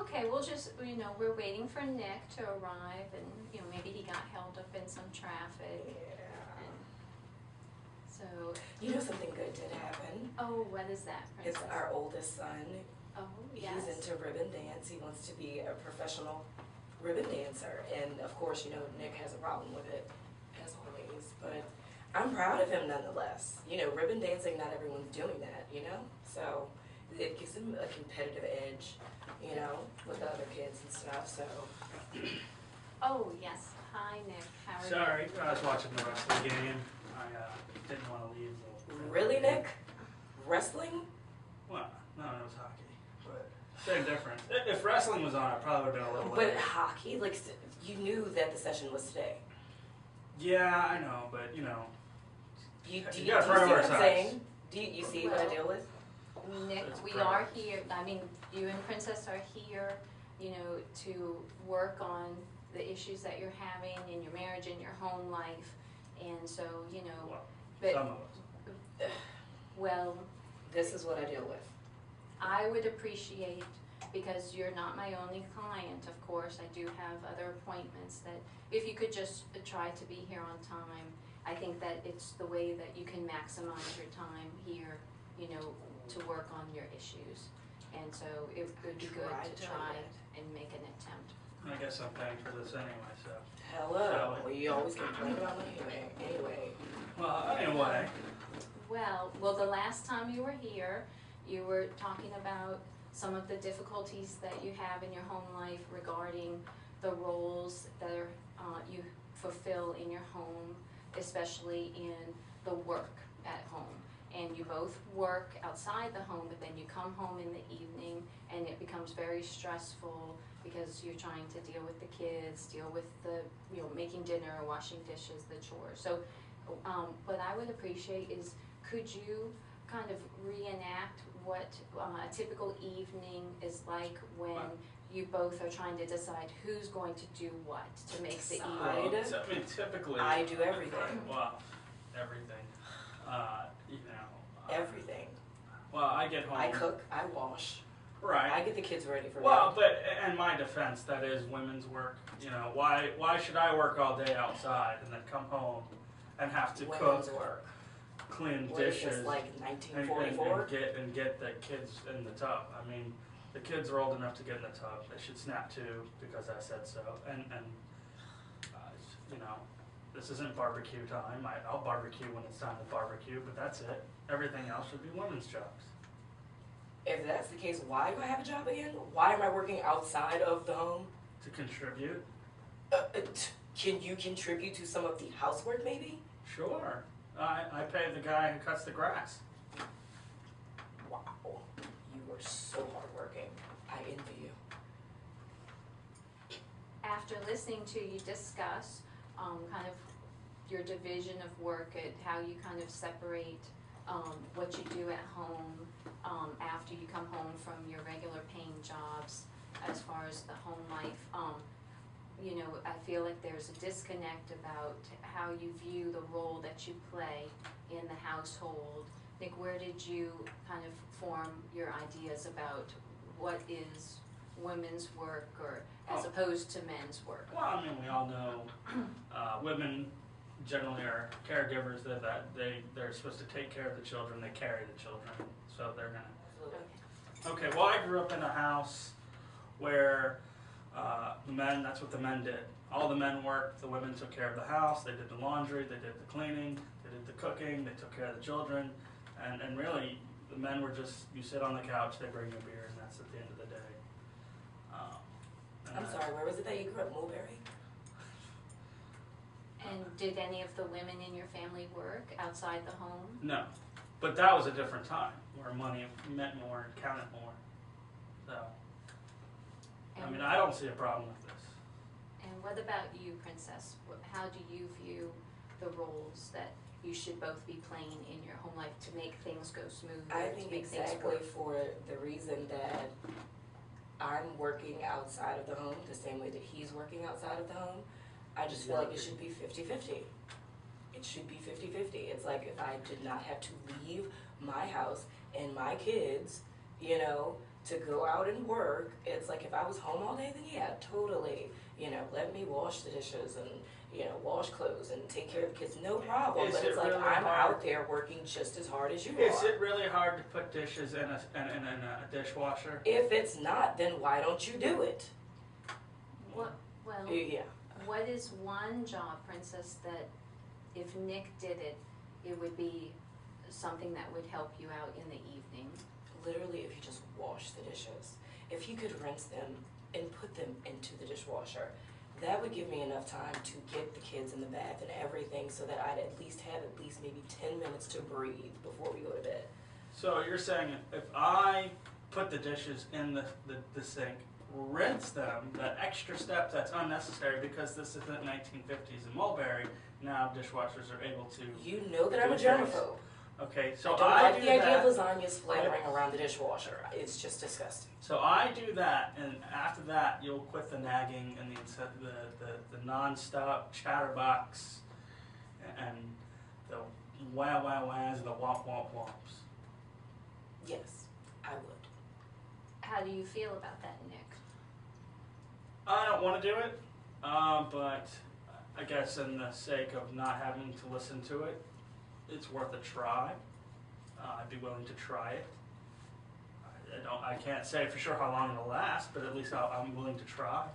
Okay, we'll just, we're waiting for Nick to arrive and, maybe he got held up in some traffic. Yeah. And so, You know something good did happen? oh, what is that, It's Princess? our oldest son. Oh, yes. He's into ribbon dance. He wants to be a professional ribbon dancer. And of course, Nick has a problem with it, as always. But I'm proud of him nonetheless. Ribbon dancing, not everyone's doing that, So it gives him a competitive edge, with the other kids and stuff, so. Oh, yes. Hi, Nick. How are you? Sorry, I was watching the wrestling game. I didn't want to leave. Really, Nick? Wrestling? Well, no, it was hockey. But same difference. If wrestling was on, I probably would have been a little But late. hockey, you knew that the session was today. Yeah, I know, but Do you You see gotta what I'm prioritize. saying? Do you see what I Well, deal with? Nick, It's we pro- are here, you and Princess are here, to work on the issues that you're having in your marriage and your home life. And so, well, but, some of us. well, This is what I deal with. I would appreciate, because you're not my only client, of course, I do have other appointments, that if you could just try to be here on time. I think that it's the way that you can maximize your time here, to work on your issues. And so it would be good Tried to to try do it. and make an attempt. I guess I'm paying for this anyway, so. Hello. Well, you always complain about me anyway. Well, anyway. Well, the last time you were here, you were talking about some of the difficulties that you have in your home life regarding the roles that you fulfill in your home, especially in the work at home. And you both work outside the home, but then you come home in the evening and it becomes very stressful because you're trying to deal with the kids, deal with the, making dinner, washing dishes, the chores. So what I would appreciate is, could you kind of reenact what a typical evening is like when you both are trying to decide who's going to do what to make the evening? Decide? Well, I mean, typically. I do everything. Well, everything. Everything. Well, I get home. I cook, I wash, Right. I get the kids ready for Well, bed. but in my defense, that is women's work. Why should I work all day outside and then come home and have to Women's cook, work. clean What is dishes, this, like and 1944? get the kids in the tub? I mean, the kids are old enough to get in the tub. They should snap too because I said so. And this isn't barbecue time. I'll barbecue when it's time to barbecue, but that's it. Everything else should be women's jobs. If that's the case, why do I have a job again? Why am I working outside of the home? To contribute, Can you contribute to some of the housework, maybe? sure. I pay the guy who cuts the grass. Wow, you are so hardworking. I envy you. After listening to you discuss kind of your division of work, and how you kind of separate what you do at home after you come home from your regular paying jobs, as far as the home life, I feel like there's a disconnect about how you view the role that you play in the household. Nick, where did you kind of form your ideas about what is women's work, or as opposed to men's work? Well, I mean, we all know women generally are caregivers. They're supposed to take care of the children. They carry the children, so they're gonna. Okay. Well, I grew up in a house where the men. That's what the men did. All the men worked. The women took care of the house. They did the laundry. They did the cleaning. They did the cooking. They took care of the children. And really, the men were just, you sit on the couch, they bring you a beer, and that's at the end of the day. I'm sorry, where was it that you grew up, Mulberry? And did any of the women in your family work outside the home? No, but that was a different time where money meant more and counted more. So, I mean, I don't see a problem with this. And what about you, Princess? How do you view the roles that you should both be playing in your home life to make things go smoother, I to think make things exactly work? for the reason that I'm working outside of the home, the same way that he's working outside of the home. I just feel like it should be 50-50. It should be 50-50. It's like if I did not have to leave my house and my kids, to go out and work, it's like if I was home all day, then yeah, totally, you know, let me wash the dishes and, you know, wash clothes and take care of the kids, no problem. Is But it it's like really I'm hard? out there working just as hard as you Is are. it really hard to put dishes in a dishwasher? If it's not, then why don't you do it? What, well, Yeah. what is one job, Princess, that if Nick did it, it would be something that would help you out in the evening? Literally, if you just wash the dishes, if you could rinse them and put them into the dishwasher, that would give me enough time to get the kids in the bath and everything so that I'd at least have maybe 10 minutes to breathe before we go to bed. So you're saying if I put the dishes in the sink, rinse them, that extra step that's unnecessary because this isn't 1950s in Mulberry, now dishwashers are able to. You know that I'm a Do things. germaphobe. Okay, so I don't I like do the idea that. of lasagnas flattering around the dishwasher. It's just disgusting. So I do that, and after that, you'll quit the nagging and the non-stop chatterbox and the wah wah wahs and the womp womp womps. Yes, I would. How do you feel about that, Nick? I don't want to do it, but I guess in the sake of not having to listen to it, it's worth a try. I'd be willing to try it. I can't say for sure how long it'll last, but at least I'm willing to try.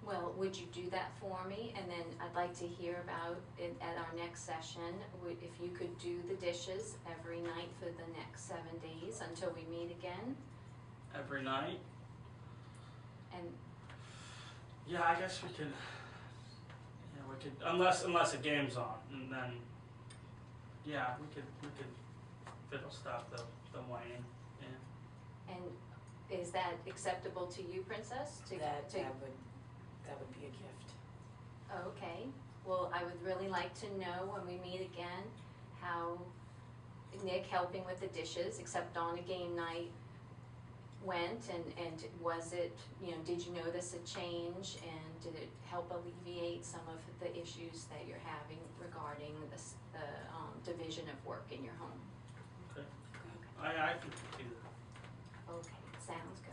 Well, would you do that for me? And then I'd like to hear about it at our next session. If you could do the dishes every night for the next 7 days until we meet again. Every night. And Yeah, I guess we could. Yeah, we could. Unless a game's on, and then. Yeah, we could fiddle stop the whining. Yeah. and is that acceptable to you, Princess? That would be a gift. Okay. Well, I would really like to know when we meet again how Nick helping with the dishes, except on a game night, went, and was it, you know, did you notice a change, and did it help alleviate some of the issues that you're having regarding the division of work in your home? Okay. I can do that. Okay, sounds good.